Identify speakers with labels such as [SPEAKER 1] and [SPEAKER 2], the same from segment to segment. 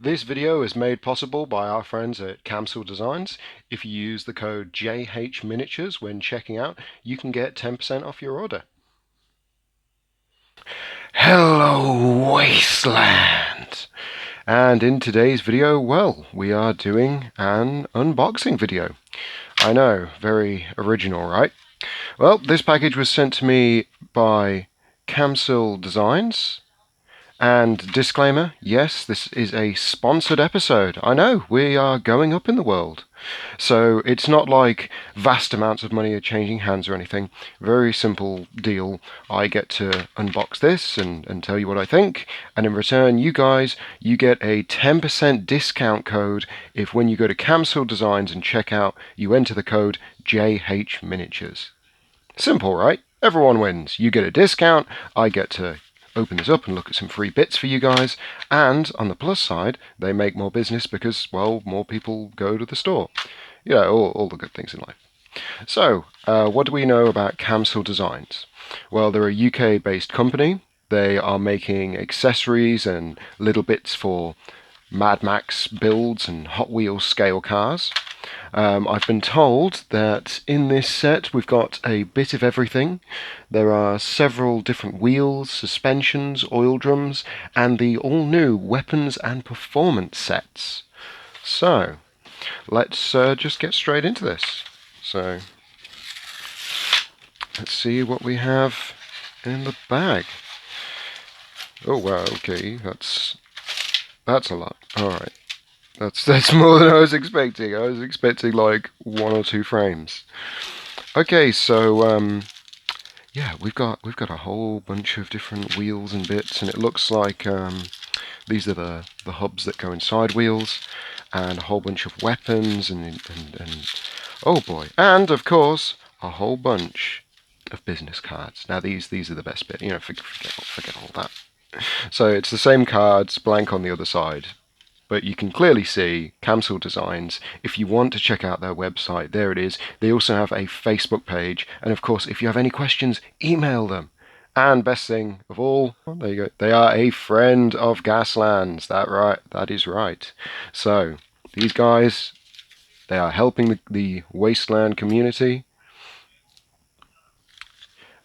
[SPEAKER 1] This video is made possible by our friends at Kyamsil Designs. If you use the code JHMiniatures when checking out, you can get 10% off your order. Hello, Wasteland! And in today's video, well, we are doing an unboxing video. I know, very original, right? Well, this package was sent to me by Kyamsil Designs. And disclaimer, yes, this is a sponsored episode. I know, we are going up in the world. So it's not like vast amounts of money are changing hands or anything. Very simple deal. I get to unbox this and tell you what I think. And in return, you guys, you get a 10% discount code if when you go to Kyamsil Designs and check out, you enter the code JHMiniatures. Simple, right? Everyone wins. You get a discount, I get to open this up and look at some free bits for you guys, and on the plus side, they make more business because, well, more people go to the store. You know, all the good things in life. So, what do we know about Kyamsil Designs? Well, they're a UK-based company. They are making accessories and little bits for Mad Max builds and Hot Wheels scale cars. I've been told that in this set we've got a bit of everything. There are several different wheels, suspensions, oil drums, and the all-new weapons and performance sets. So, let's just get straight into this. So, let's see what we have in the bag. Oh wow, okay, that's a lot. Alright. That's more than I was expecting. I was expecting like 1 or 2 frames. Okay, so yeah, we've got a whole bunch of different wheels and bits, and it looks like these are the hubs that go inside wheels, and a whole bunch of weapons and oh boy, and of course a whole bunch of business cards. Now these are the best bit. You know, forget all that. So it's the same cards, blank on the other side. But you can clearly see Kyamsil Designs. If you want to check out their website, there it is. They also have a Facebook page. And of course, if you have any questions, email them. And best thing of all, well, there you go. They are a friend of Gaslands. That is right. So these guys, they are helping the Wasteland community.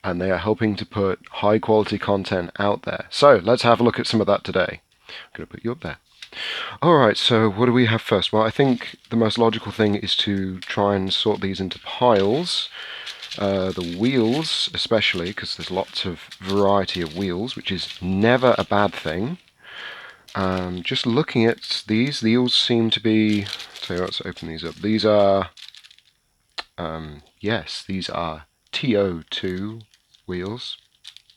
[SPEAKER 1] And they are helping to put high quality content out there. So let's have a look at some of that today. I'm going to put you up there. Alright, so what do we have first? Well, I think the most logical thing is to try and sort these into piles. The wheels, especially, because there's lots of variety of wheels, which is never a bad thing. Just looking at these all seem to be... So let's open these up. These are... yes, these are TO2 wheels.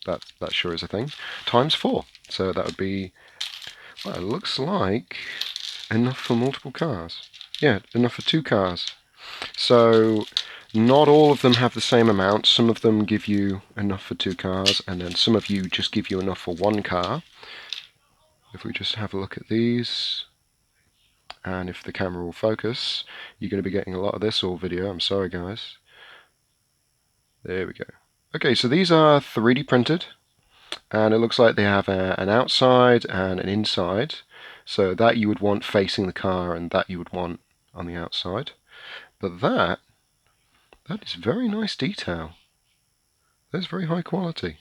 [SPEAKER 1] That sure is a thing. Times 4. So that would be... Well, it looks like enough for multiple cars. Yeah, enough for 2 cars. So, not all of them have the same amount. Some of them give you enough for 2 cars, and then some of you just give you enough for 1 car. If we just have a look at these, and if the camera will focus, you're going to be getting a lot of this all video. I'm sorry, guys. There we go. Okay, so these are 3D printed. And it looks like they have an outside and an inside, so that you would want facing the car and that you would want on the outside. But that is very nice detail. That's very high quality.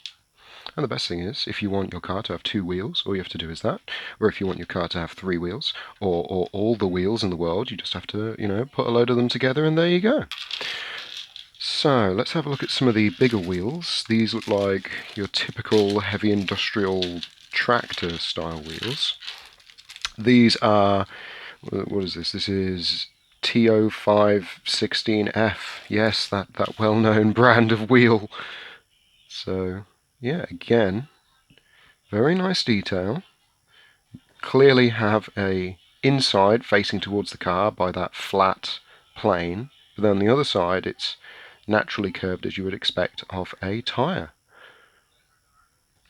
[SPEAKER 1] And the best thing is, if you want your car to have 2 wheels, all you have to do is that. Or if you want your car to have 3 wheels, or all the wheels in the world, you just have to, you know, put a load of them together and there you go. So, let's have a look at some of the bigger wheels. These look like your typical heavy industrial tractor style wheels. These are, what is this? This is TO516F. Yes, that well-known brand of wheel. So, yeah, again, very nice detail. Clearly have a inside facing towards the car by that flat plane, but then on the other side it's naturally curved as you would expect of a tyre.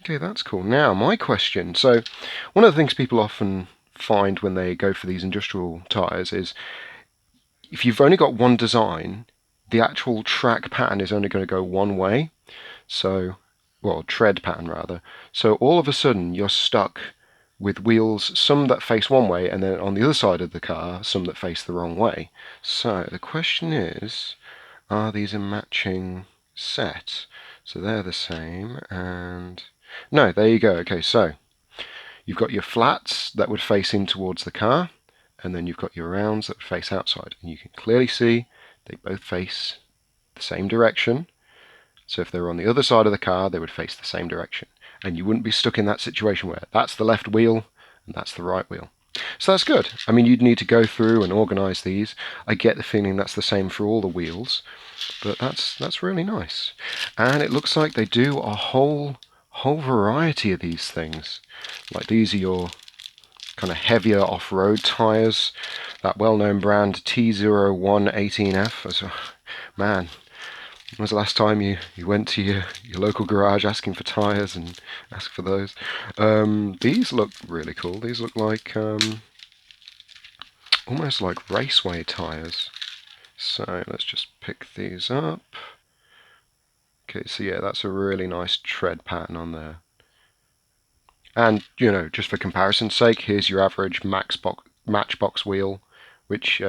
[SPEAKER 1] Okay, that's cool. Now, my question. So, one of the things people often find when they go for these industrial tyres is if you've only got one design, the actual track pattern is only going to go one way. So, well, tread pattern rather. So all of a sudden you're stuck with wheels, some that face one way, and then on the other side of the car, some that face the wrong way. So the question is, are these a matching set? So they're the same, and no, there you go. Okay, so you've got your flats that would face in towards the car, and then you've got your rounds that would face outside, and you can clearly see they both face the same direction. So if they were on the other side of the car, they would face the same direction. And you wouldn't be stuck in that situation where that's the left wheel and that's the right wheel. So that's good. I mean, you'd need to go through and organise these. I get the feeling that's the same for all the wheels, but that's really nice. And it looks like they do a whole variety of these things. Like these are your kind of heavier off-road tyres. That well-known brand T0118F. Man, when was the last time you went to your local garage asking for tyres and asked for those? These look really cool. These look like almost like raceway tyres. So let's just pick these up. Okay, so yeah, that's a really nice tread pattern on there. And, you know, just for comparison's sake, here's your average Matchbox wheel, which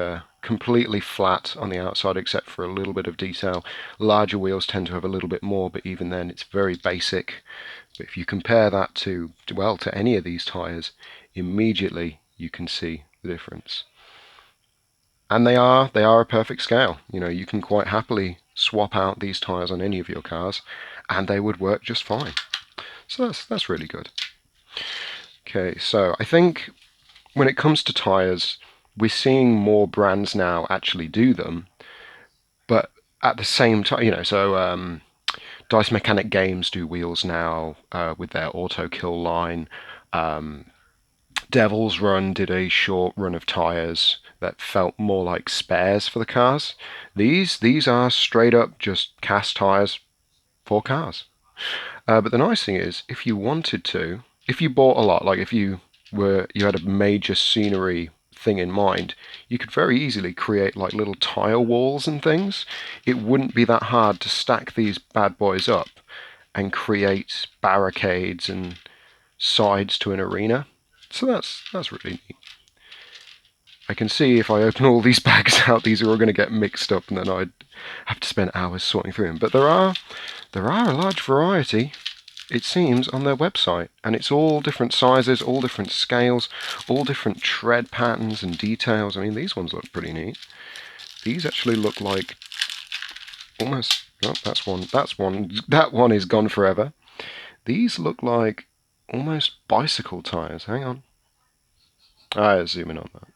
[SPEAKER 1] completely flat on the outside except for a little bit of detail. Larger wheels tend to have a little bit more, but even then it's very basic. But if you compare that to any of these tyres, immediately you can see the difference. And they are a perfect scale. You know, you can quite happily swap out these tyres on any of your cars and they would work just fine. So that's really good. Okay, so I think when it comes to tyres, we're seeing more brands now actually do them, but at the same time, you know, so Dice Mechanic Games do wheels now with their Auto Kill line. Devil's Run did a short run of tyres that felt more like spares for the cars. These are straight up just cast tyres for cars. But the nice thing is, if you wanted to, if you bought a lot, like if you had a major scenery thing in mind, you could very easily create like little tile walls and things. It wouldn't be that hard to stack these bad boys up and create barricades and sides to an arena. So that's really neat. I can see if I open all these bags out, these are all going to get mixed up, and then I'd have to spend hours sorting through them. But there are a large variety, it seems, on their website, and it's all different sizes, all different scales, all different tread patterns and details. I mean, these ones look pretty neat. These actually look like almost. Oh, that's one. That one is gone forever. These look like almost bicycle tires. Hang on. I'll zoom in on that.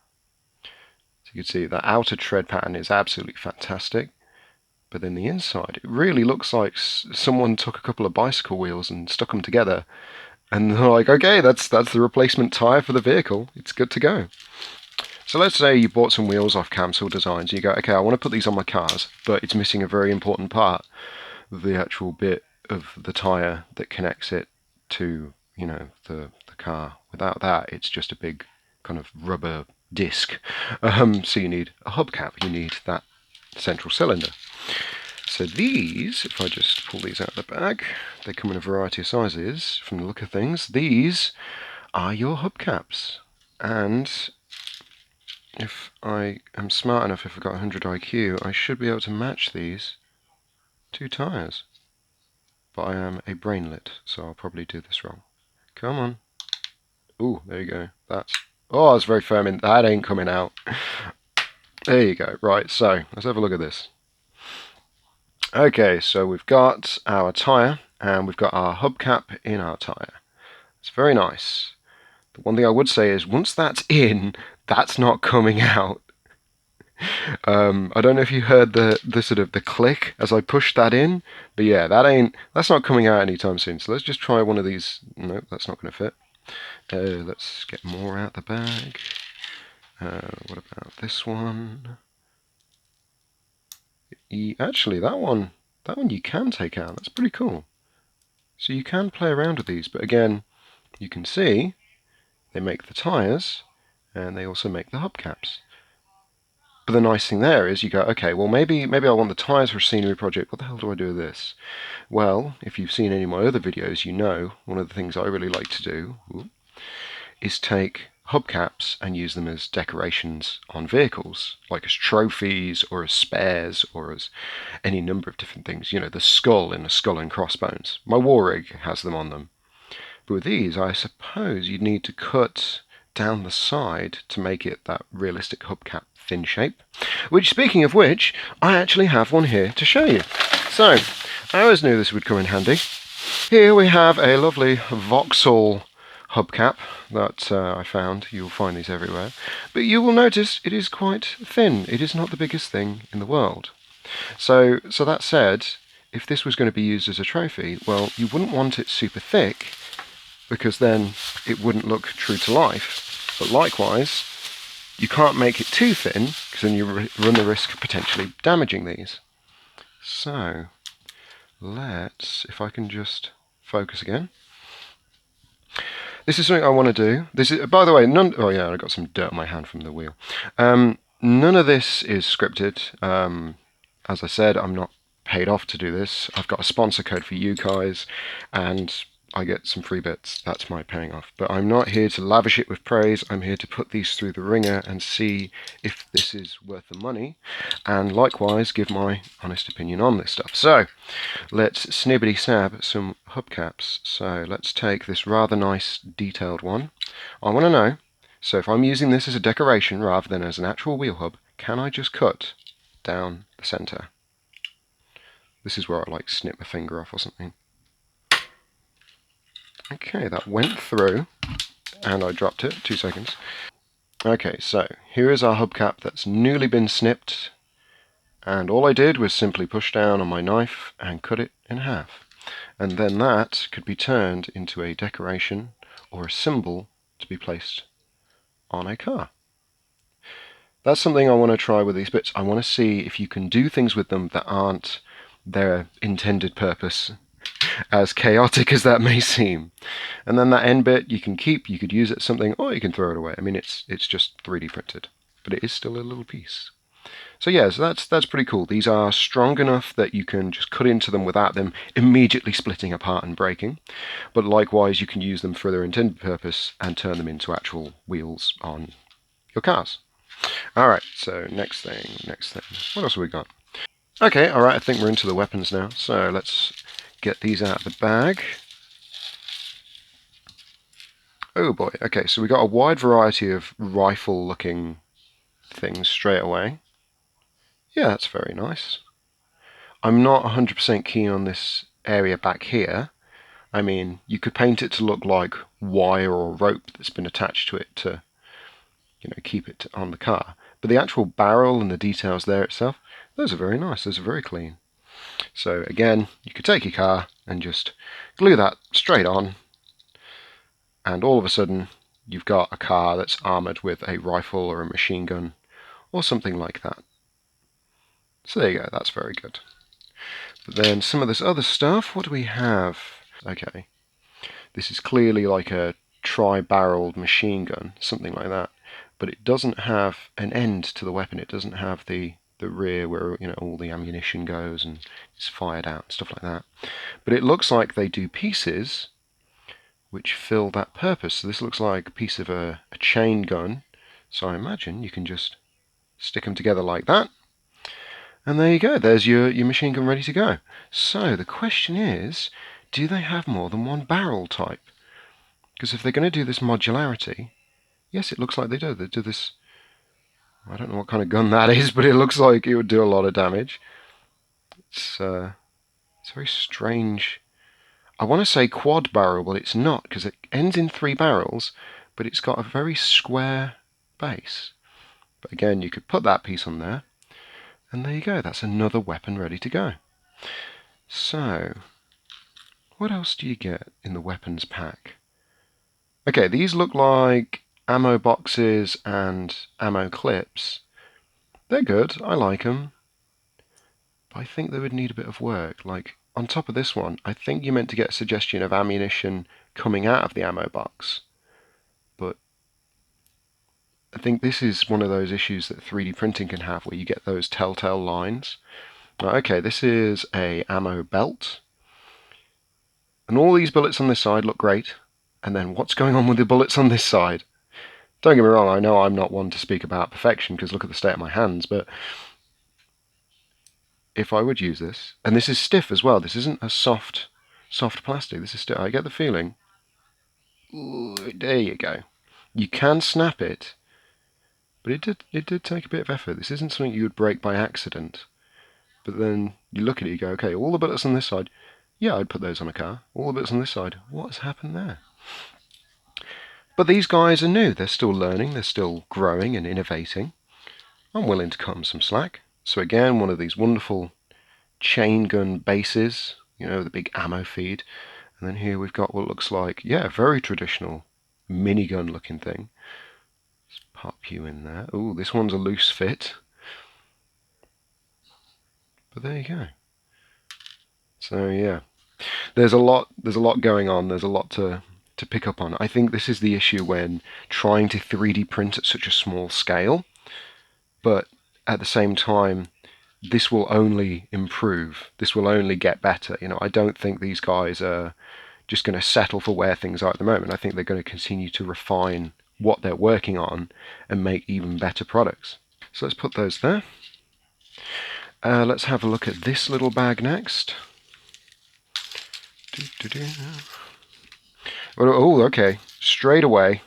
[SPEAKER 1] So you can see the outer tread pattern is absolutely fantastic. But then the inside, it really looks like someone took a couple of bicycle wheels and stuck them together. And they're like, okay, that's the replacement tyre for the vehicle. It's good to go. So let's say you bought some wheels off Kyamsil Designs. And you go, okay, I want to put these on my cars, but it's missing a very important part. The actual bit of the tyre that connects it to, you know, the car. Without that, it's just a big kind of rubber disc. So you need a hubcap. You need that central cylinder. So these, if I just pull these out of the bag, they come in a variety of sizes from the look of things. These are your hubcaps. And if I am smart enough, if I've got 100 IQ, I should be able to match these two tyres. But I am a brainlet, so I'll probably do this wrong. Come on. Ooh, there you go. Oh, it's very firm. That ain't coming out. There you go. Right, so let's have a look at this. Okay, so we've got our tyre and we've got our hubcap in our tyre. It's very nice. The one thing I would say is once that's in, that's not coming out. I don't know if you heard the sort of the click as I pushed that in, but yeah, that's not coming out anytime soon. So let's just try one of these. Nope, that's not going to fit. Let's get more out the bag. What about this one? Actually, that one you can take out. That's pretty cool. So you can play around with these, but again, you can see they make the tyres and they also make the hubcaps. But the nice thing there is you go, okay, well maybe I want the tyres for a scenery project. What the hell do I do with this? Well, if you've seen any of my other videos, you know one of the things I really like to do is take hubcaps and use them as decorations on vehicles, like as trophies or as spares or as any number of different things. You know, the skull in a Skull and Crossbones. My war rig has them on them. But with these, I suppose you'd need to cut down the side to make it that realistic hubcap thin shape. Which, speaking of which, I actually have one here to show you. So, I always knew this would come in handy. Here we have a lovely Vauxhall hubcap that I found. You'll find these everywhere. But you will notice it is quite thin. It is not the biggest thing in the world. So that said, if this was going to be used as a trophy, well, you wouldn't want it super thick, because then it wouldn't look true to life. But likewise, you can't make it too thin, because then you run the risk of potentially damaging these. So, let's, if I can just focus again. This is something I want to do. This is, by the way, oh yeah, I got some dirt on my hand from the wheel. None of this is scripted. As I said, I'm not paid off to do this. I've got a sponsor code for you guys, and I get some free bits. That's my paying off. But I'm not here to lavish it with praise. I'm here to put these through the ringer and see if this is worth the money, and likewise give my honest opinion on this stuff. So let's snibbity snab some hubcaps. So let's take this rather nice detailed one. I want to know, so if I'm using this as a decoration rather than as an actual wheel hub, can I just cut down the center? This is where I like snip my finger off or something. Okay, that went through, and I dropped it. 2 seconds. Okay, so here is our hubcap that's newly been snipped, and all I did was simply push down on my knife and cut it in half. And then that could be turned into a decoration or a symbol to be placed on a car. That's something I want to try with these bits. I want to see if you can do things with them that aren't their intended purpose, as chaotic as that may seem. And then that end bit you can keep, you could use it as something, or you can throw it away. I mean, it's just 3D printed, but it is still a little piece. So yeah, so that's pretty cool. These are strong enough that you can just cut into them without them immediately splitting apart and breaking. But likewise, you can use them for their intended purpose and turn them into actual wheels on your cars. Alright, so next thing. What else have we got? Okay, alright, I think we're into the weapons now. So let's get these out of the bag. Oh boy, okay, so we got a wide variety of rifle-looking things straight away. Yeah, that's very nice. I'm not 100% keen on this area back here. I mean, you could paint it to look like wire or rope that's been attached to it to, you know, keep it on the car. But the actual barrel and the details there itself, those are very nice. Those are very clean. So again, you could take your car and just glue that straight on, and all of a sudden you've got a car that's armoured with a rifle or a machine gun or something like that. So there you go, that's very good. But then some of this other stuff, what do we have? Okay, this is clearly like a tri-barreled machine gun, something like that. But it doesn't have an end to the weapon. It doesn't have the rear where, you know, all the ammunition goes and it's fired out and stuff like that. But it looks like they do pieces which fill that purpose. So this looks like a piece of a chain gun. So I imagine you can just stick them together like that. And there you go. There's your machine gun ready to go. So the question is, do they have more than one barrel type? Because if they're going to do this modularity, yes, it looks like they do. They do this, I don't know what kind of gun that is, but it looks like it would do a lot of damage. It's very strange. I want to say quad barrel, but it's not, because it ends in 3 barrels, but it's got a very square base. But again, you could put that piece on there, and there you go. That's another weapon ready to go. So, what else do you get in the weapons pack? Okay, these look like ammo boxes and ammo clips. They're good, I like them. But I think they would need a bit of work. Like, on top of this one, I think you're meant to get a suggestion of ammunition coming out of the ammo box. But I think this is one of those issues that 3D printing can have, where you get those telltale lines. Okay, this is a ammo belt. And all these bullets on this side look great. And then what's going on with the bullets on this side? Don't get me wrong, I know I'm not one to speak about perfection because look at the state of my hands, but if I would use this, and this is stiff as well, this isn't a soft plastic, this is stiff. I get the feeling, ooh, there you go. You can snap it, but it did take a bit of effort. This isn't something you would break by accident. But then you look at it, you go, okay, all the bullets on this side, yeah, I'd put those on a car. All the bullets on this side, what's happened there? But these guys are new. They're still learning. They're still growing and innovating. I'm willing to cut them some slack. So again, one of these wonderful chain gun bases, you know, the big ammo feed. And then here we've got what looks like, yeah, a very traditional minigun looking thing. Let's pop you in there. Ooh, this one's a loose fit. But there you go. So yeah, there's a lot going on. There's a lot to pick up on. I think this is the issue when trying to 3D print at such a small scale, but at the same time, this will only improve. This will only get better. You know, I don't think these guys are just going to settle for where things are at the moment. I think they're going to continue to refine what they're working on and make even better products. So let's put those there. Let's have a look at this little bag next. Oh, okay. Straight away,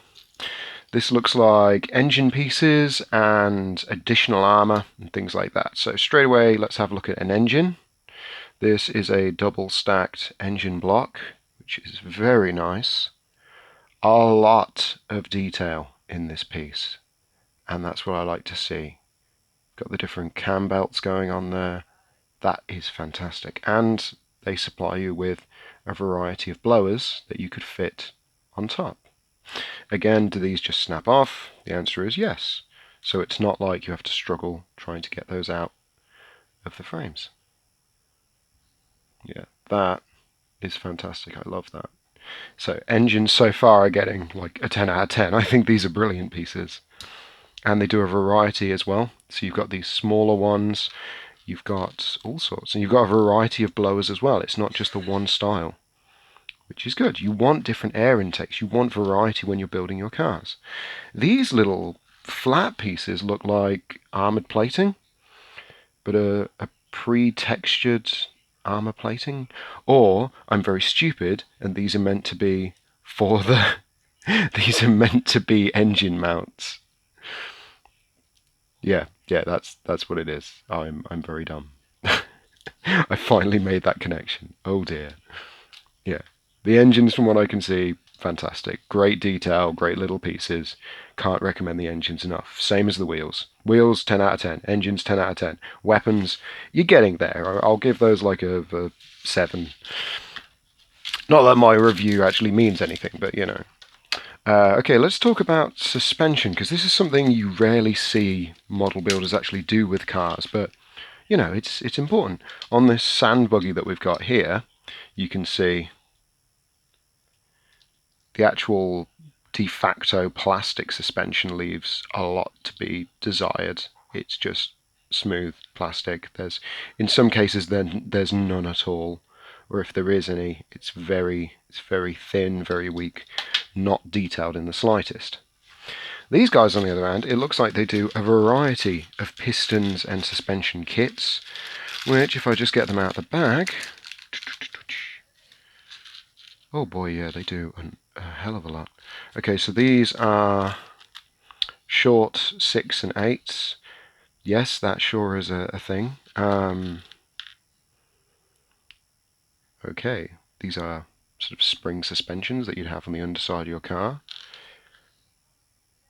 [SPEAKER 1] this looks like engine pieces and additional armor and things like that. So straight away, let's have a look at an engine. This is a double stacked engine block, which is very nice. A lot of detail in this piece, and that's what I like to see. Got the different cam belts going on there. That is fantastic. And they supply you with a variety of blowers that you could fit on top. Again, do these just snap off? The answer is yes. So it's not like you have to struggle trying to get those out of the frames. Yeah, that is fantastic. I love that. So engines so far are getting like a 10 out of 10. I think these are brilliant pieces. And they do a variety as well. So you've got these smaller ones, you've got all sorts, and you've got a variety of blowers as well. It's not just the one style, which is good. You want different air intakes. You want variety when you're building your cars. These little flat pieces look like armored plating, but a pre-textured armor plating. Or I'm very stupid, and these are meant to be for the these are meant to be engine mounts. Yeah, that's what it is. I'm very dumb. I finally made that connection. Oh dear. Yeah. The engines, from what I can see, fantastic. Great detail, great little pieces. Can't recommend the engines enough. Same as the wheels. Wheels, 10 out of 10. Engines, 10 out of 10. Weapons, you're getting there. I'll give those like a 7. Not that my review actually means anything, but you know. Okay, let's talk about suspension, because this is something you rarely see model builders actually do with cars, but you know, it's important. On this sand buggy that we've got here, you can see the actual de facto plastic suspension leaves a lot to be desired. It's just smooth plastic. In some cases there's none at all, or if there is any, it's very thin, very weak, not detailed in the slightest. These guys, on the other hand, it looks like they do a variety of pistons and suspension kits, which, if I just get them out of the bag, oh boy, yeah, they do a hell of a lot. Okay, so these are short 6 and 8s. Yes, that sure is a thing. Okay, these are sort of spring suspensions that you'd have on the underside of your car.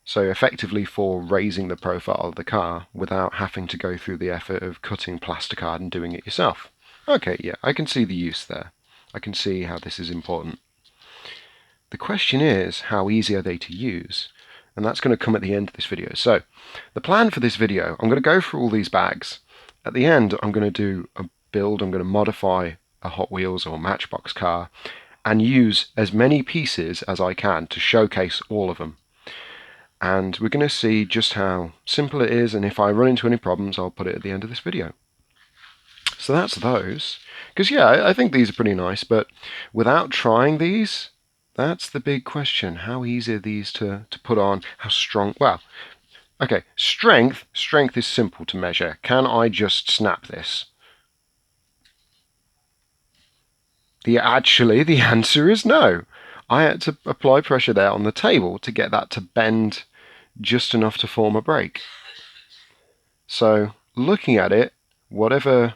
[SPEAKER 1] So effectively for raising the profile of the car without having to go through the effort of cutting Plasticard and doing it yourself. Okay, yeah, I can see the use there. I can see how this is important. The question is, how easy are they to use? And that's going to come at the end of this video. So the plan for this video, I'm going to go through all these bags. At the end, I'm going to do a build. I'm going to modify a Hot Wheels or Matchbox car and use as many pieces as I can to showcase all of them. And we're going to see just how simple it is, and if I run into any problems, I'll put it at the end of this video. So that's those. Because yeah, I think these are pretty nice, but without trying these, That's the big question. How easy are these to put on? How strong? Well, okay, strength is simple to measure. Can I just snap this? The answer is no. I had to apply pressure there on the table to get that to bend just enough to form a break. So looking at it, whatever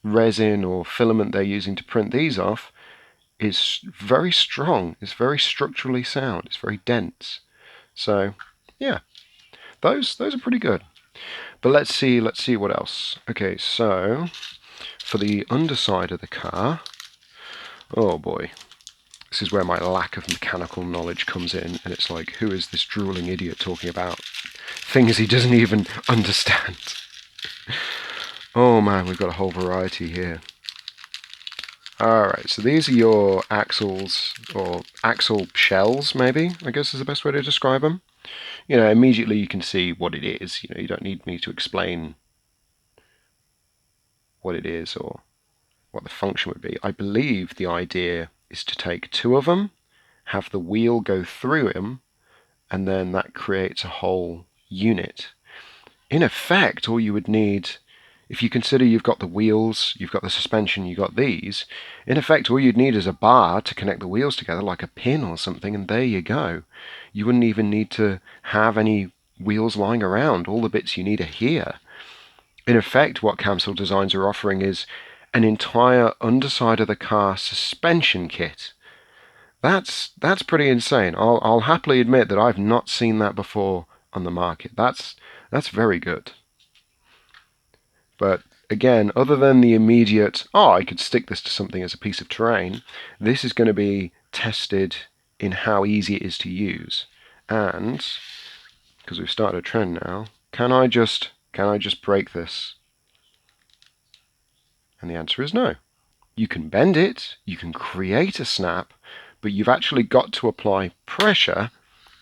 [SPEAKER 1] resin or filament they're using to print these off is very strong. It's very structurally sound. It's very dense. So yeah, those are pretty good. But let's see what else. Okay, so for the underside of the car, oh boy, this is where my lack of mechanical knowledge comes in, and it's like, who is this drooling idiot talking about things he doesn't even understand? Oh man, we've got a whole variety here. Alright, so these are your axles, or axle shells, maybe, I guess is the best way to describe them. You know, immediately you can see what it is. You know, you don't need me to explain what it is or what the function would be. I believe the idea is to take two of them, have the wheel go through them, and then that creates a whole unit. In effect, all you would need, if you consider you've got the wheels, you've got the suspension, you've got these, in effect all you'd need is a bar to connect the wheels together, like a pin or something, and there you go. You wouldn't even need to have any wheels lying around. All the bits you need are here. In effect, what Kyamsil Designs are offering is an entire underside of the car suspension kit. That's pretty insane. I'll happily admit that I've not seen that before on the market. That's very good. But again, other than the immediate, oh, I could stick this to something as a piece of terrain, this is going to be tested in how easy it is to use. And because we've started a trend now, can I just break this? And the answer is no. You can bend it, you can create a snap, but you've actually got to apply pressure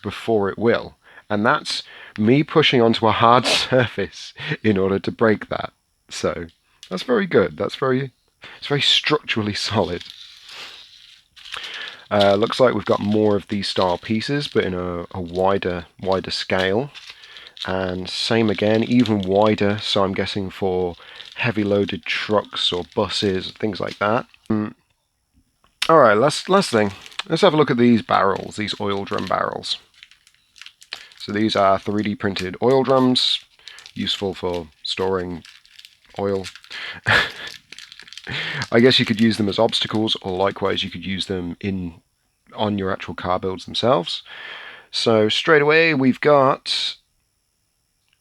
[SPEAKER 1] before it will. And that's me pushing onto a hard surface in order to break that. So that's very good. It's very structurally solid. Looks like we've got more of these style pieces, but in a wider scale. And same again, even wider, so I'm guessing for heavy loaded trucks or buses, things like that. Alright, last thing. Let's have a look at these barrels, these oil drum barrels. So these are 3D printed oil drums, useful for storing oil. I guess you could use them as obstacles, or likewise you could use them on your actual car builds themselves. So straight away we've got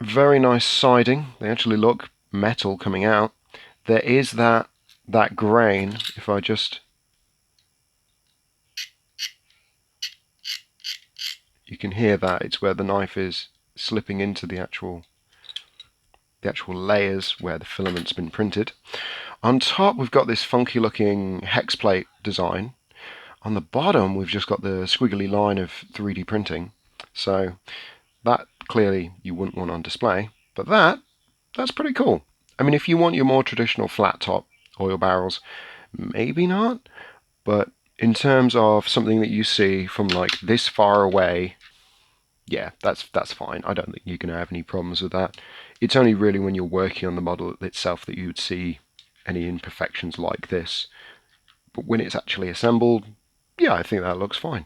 [SPEAKER 1] very nice siding. They actually look metal coming out. There is that grain. If I just, you can hear that. It's where the knife is slipping into the actual layers where the filament's been printed. On top we've got this funky looking hex plate design. On the bottom we've just got the squiggly line of 3D printing. So that clearly you wouldn't want on display, but that's pretty cool. I mean, if you want your more traditional flat top oil barrels, maybe not, but in terms of something that you see from like this far away, yeah, that's fine. I don't think you're going to have any problems with that. It's only really when you're working on the model itself that you would see any imperfections like this. But when it's actually assembled, yeah, I think that looks fine.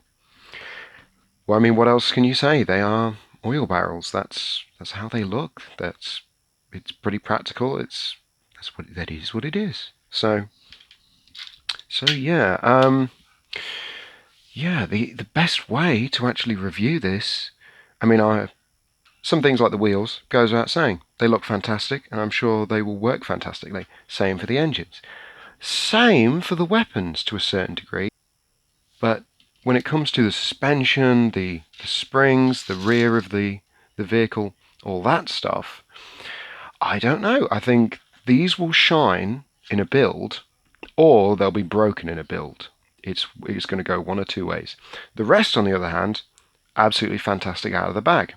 [SPEAKER 1] Well, I mean, what else can you say? They are oil barrels. That's how they look. It's pretty practical. That is what it is. So yeah. Yeah, the best way to actually review this, I mean, some things like the wheels goes without saying. They look fantastic, and I'm sure they will work fantastically. Same for the engines. Same for the weapons to a certain degree. But when it comes to the suspension, the springs, the rear of the vehicle, all that stuff, I don't know. I think these will shine in a build, or they'll be broken in a build. It's going to go one or two ways. The rest, on the other hand, absolutely fantastic out of the bag.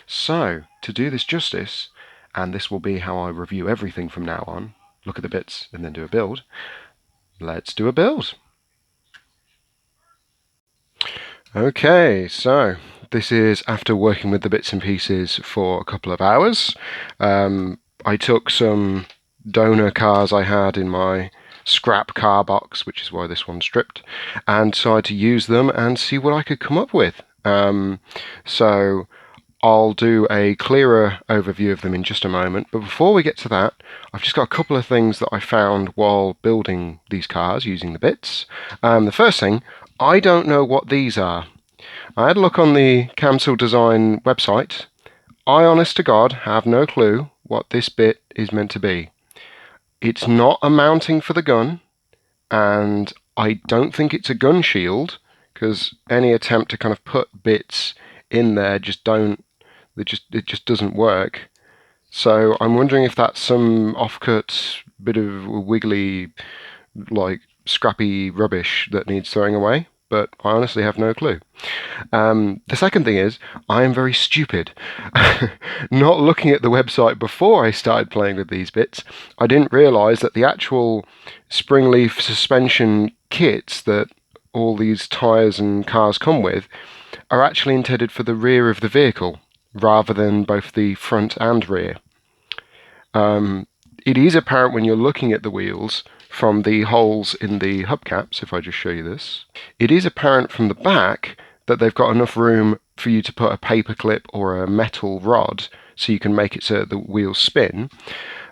[SPEAKER 1] So, to do this justice, and this will be how I review everything from now on, look at the bits and then do a build, let's do a build. Okay, so this is after working with the bits and pieces for a couple of hours. I took some donor cars I had in my scrap car box, which is why this one's stripped, and decided to use them and see what I could come up with. So I'll do a clearer overview of them in just a moment, but before we get to that, I've just got a couple of things that I found while building these cars using the bits. The first thing, I don't know what these are. I had a look on the Kyamsil Design website. I, honest to God, have no clue what this bit is meant to be. It's not a mounting for the gun, and I don't think it's a gun shield, because any attempt to kind of put bits in there it just doesn't work. So I'm wondering if that's some offcut bit of wiggly, like scrappy rubbish that needs throwing away, but I honestly have no clue. The second thing is, I am very stupid. Not looking at the website before I started playing with these bits, I didn't realise that the actual spring leaf suspension kits that all these tyres and cars come with are actually intended for the rear of the vehicle, rather than both the front and rear. It is apparent when you're looking at the wheels from the holes in the hubcaps, if I just show you this, it is apparent from the back that they've got enough room for you to put a paper clip or a metal rod so you can make it so the wheels spin.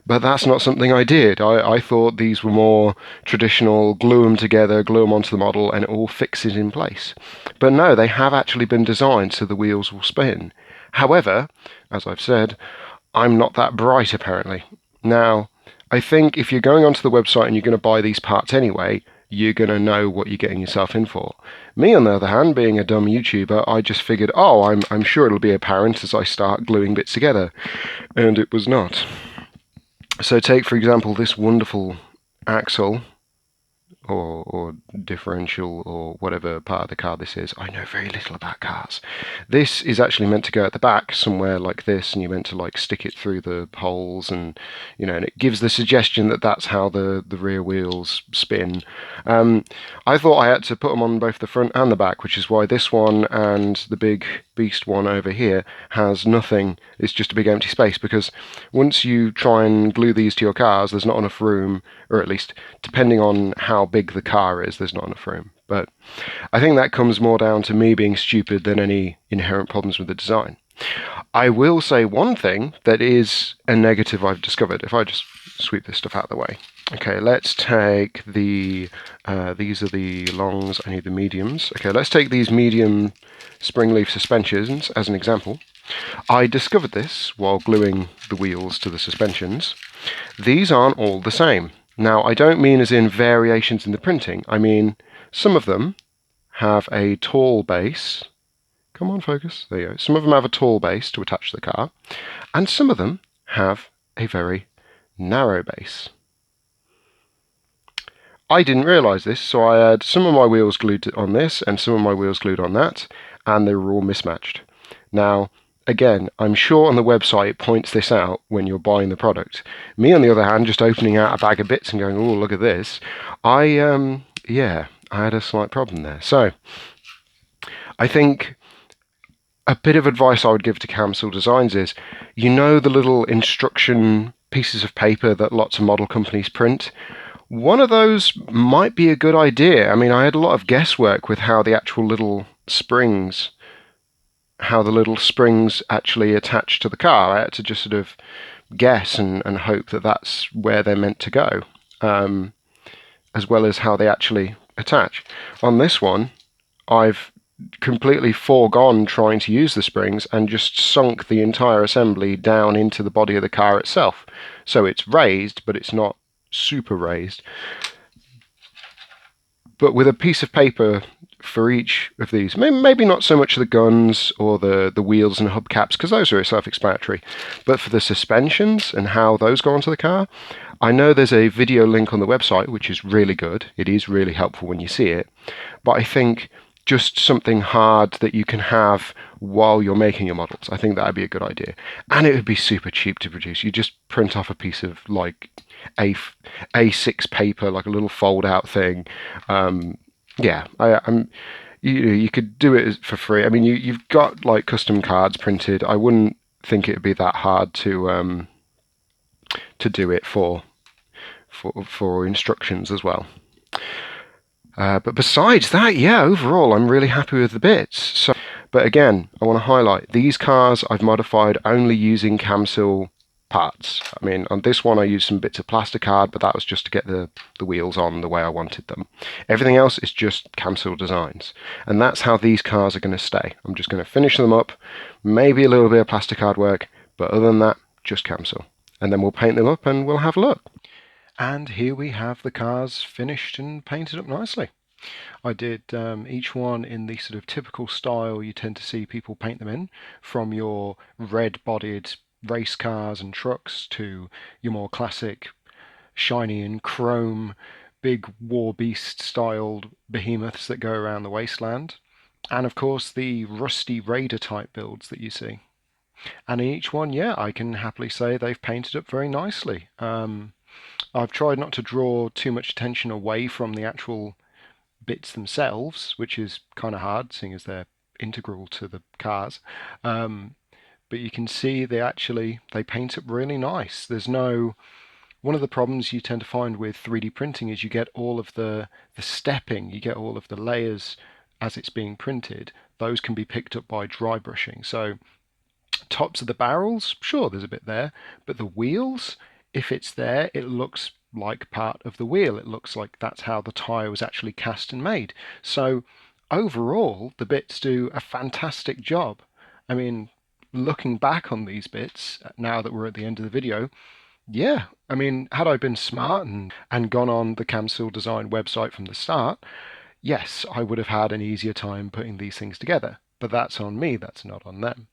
[SPEAKER 1] But that's not something I did. I thought these were more traditional, glue them together, glue them onto the model, and it all fixes in place. But no, they have actually been designed so the wheels will spin. However, as I've said, I'm not that bright apparently. Now, I think if you're going onto the website and you're going to buy these parts anyway, you're going to know what you're getting yourself in for. Me, on the other hand, being a dumb YouTuber, I just figured, oh, I'm sure it'll be apparent as I start gluing bits together. And it was not. So take, for example, this wonderful axle, or differential, or whatever part of the car this is. I know very little about cars. This is actually meant to go at the back somewhere like this, and you're meant to like stick it through the holes, and and it gives the suggestion that that's how the rear wheels spin. I thought I had to put them on both the front and the back, which is why this one and the big beast one over here has nothing. It's just a big empty space, because once you try and glue these to your cars, there's not enough room, or at least depending on how big the car is, there's not enough room. But I think that comes more down to me being stupid than any inherent problems with the design. I will say one thing that is a negative I've discovered. If I just sweep this stuff out of the way. Okay, let's take the, these are the longs, I need the mediums. Okay, let's take these medium spring leaf suspensions as an example. I discovered this while gluing the wheels to the suspensions. These aren't all the same. Now, I don't mean as in variations in the printing. I mean, some of them have a tall base. Come on, focus. There you go. Some of them have a tall base to attach to the car, and some of them have a very narrow base. I didn't realise this, so I had some of my wheels glued on this and some of my wheels glued on that, and they were all mismatched. Now, again, I'm sure on the website it points this out when you're buying the product. Me, on the other hand, just opening out a bag of bits and going, oh, look at this, I had a slight problem there. So, I think a bit of advice I would give to Kyamsil Designs is, the little instruction pieces of paper that lots of model companies print? One of those might be a good idea. I mean, I had a lot of guesswork with how the actual little springs, actually attach to the car. I had to just sort of guess and hope that that's where they're meant to go, as well as how they actually attach. On this one, I've completely foregone trying to use the springs and just sunk the entire assembly down into the body of the car itself. So it's raised, but it's not super raised. But with a piece of paper for each of these, maybe not so much the guns or the wheels and hubcaps, because those are self-explanatory, but for the suspensions and how those go onto the car, I know there's a video link on the website which is really good. It is really helpful when you see it, but I think just something hard that you can have while you're making your models, I think that would be a good idea. And it would be super cheap to produce. You just print off a piece of like A6 paper, like a little fold out thing. you could do it for free. I mean, you've got like custom cards printed. I wouldn't think it would be that hard to do it for instructions as well. But besides that, yeah, overall, I'm really happy with the bits. So, but again, I want to highlight these cars I've modified only using Kyamsil parts. I mean, on this one I used some bits of Plasticard, but that was just to get the wheels on the way I wanted them. Everything else is just Kyamsil Designs. And that's how these cars are going to stay. I'm just going to finish them up, maybe a little bit of Plasticard work, but other than that, just Kyamsil. And then we'll paint them up and we'll have a look. And here we have the cars finished and painted up nicely. I did each one in the sort of typical style you tend to see people paint them in, from your red-bodied race cars and trucks to your more classic shiny and chrome big war beast styled behemoths that go around the Wasteland, and of course the rusty raider type builds that you see. And in each one, yeah, I can happily say they've painted up very nicely. I've tried not to draw too much attention away from the actual bits themselves, which is kind of hard, seeing as they're integral to the cars. But you can see they paint up really nice. There's no One of the problems you tend to find with 3D printing is you get all of the stepping, you get all of the layers as it's being printed. Those can be picked up by dry brushing. So tops of the barrels, sure, there's a bit there, but the wheels, if it's there, it looks like part of the wheel. It looks like that's how the tyre was actually cast and made. So overall, the bits do a fantastic job. I mean, looking back on these bits, now that we're at the end of the video, yeah, I mean, had I been smart and gone on the Kyamsil Design website from the start, yes, I would have had an easier time putting these things together. But that's on me, that's not on them.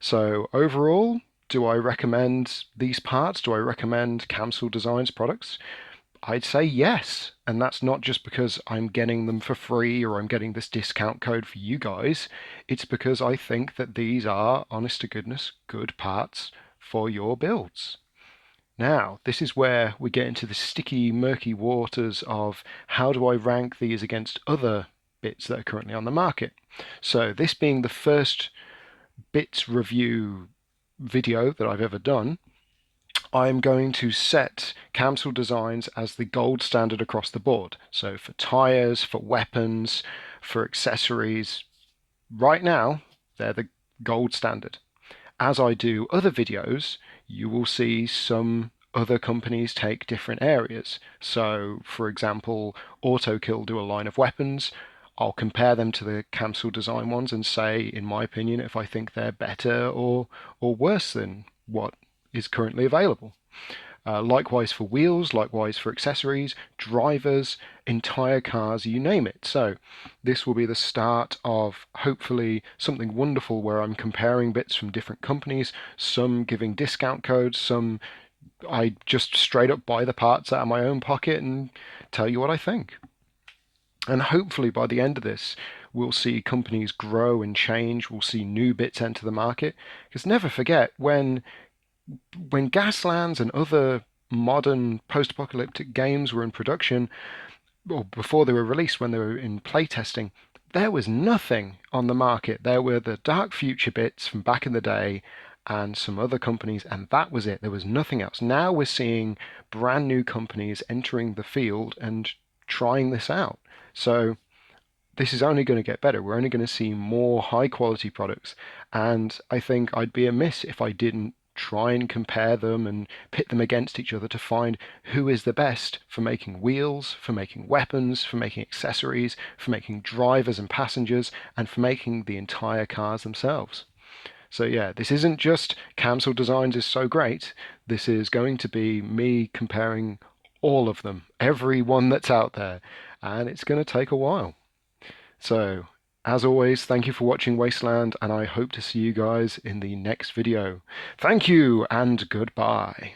[SPEAKER 1] So overall, do I recommend these parts? Do I recommend Kyamsil Designs products? I'd say yes. And that's not just because I'm getting them for free or I'm getting this discount code for you guys. It's because I think that these are, honest to goodness, good parts for your builds. Now, this is where we get into the sticky, murky waters of how do I rank these against other bits that are currently on the market. So this being the first bits review video that I've ever done, I'm going to set Kyamsil Designs as the gold standard across the board. So for tires, for weapons, for accessories, right now, they're the gold standard. As I do other videos, you will see some other companies take different areas. So, for example, Autokill do a line of weapons. I'll compare them to the Kyamsil Design ones and say, in my opinion, if I think they're better or worse than what is currently available. Likewise for wheels, likewise for accessories, drivers, entire cars, you name it. So this will be the start of hopefully something wonderful where I'm comparing bits from different companies, some giving discount codes, some I just straight up buy the parts out of my own pocket and tell you what I think. And hopefully by the end of this, we'll see companies grow and change. We'll see new bits enter the market. Because never forget, when Gaslands and other modern post-apocalyptic games were in production, or before they were released, when they were in playtesting, there was nothing on the market. There were the Dark Future bits from back in the day and some other companies, and that was it. There was nothing else. Now we're seeing brand new companies entering the field and trying this out. So this is only going to get better. We're only going to see more high quality products, and I think I'd be amiss if I didn't try and compare them and pit them against each other to find who is the best for making wheels, for making weapons, for making accessories, for making drivers and passengers, and for making the entire cars themselves. So yeah, this isn't just Kyamsil Designs is so great. This is going to be me comparing all of them, every one that's out there, and it's going to take a while. So, as always, thank you for watching Wasteland, and I hope to see you guys in the next video. Thank you, and goodbye.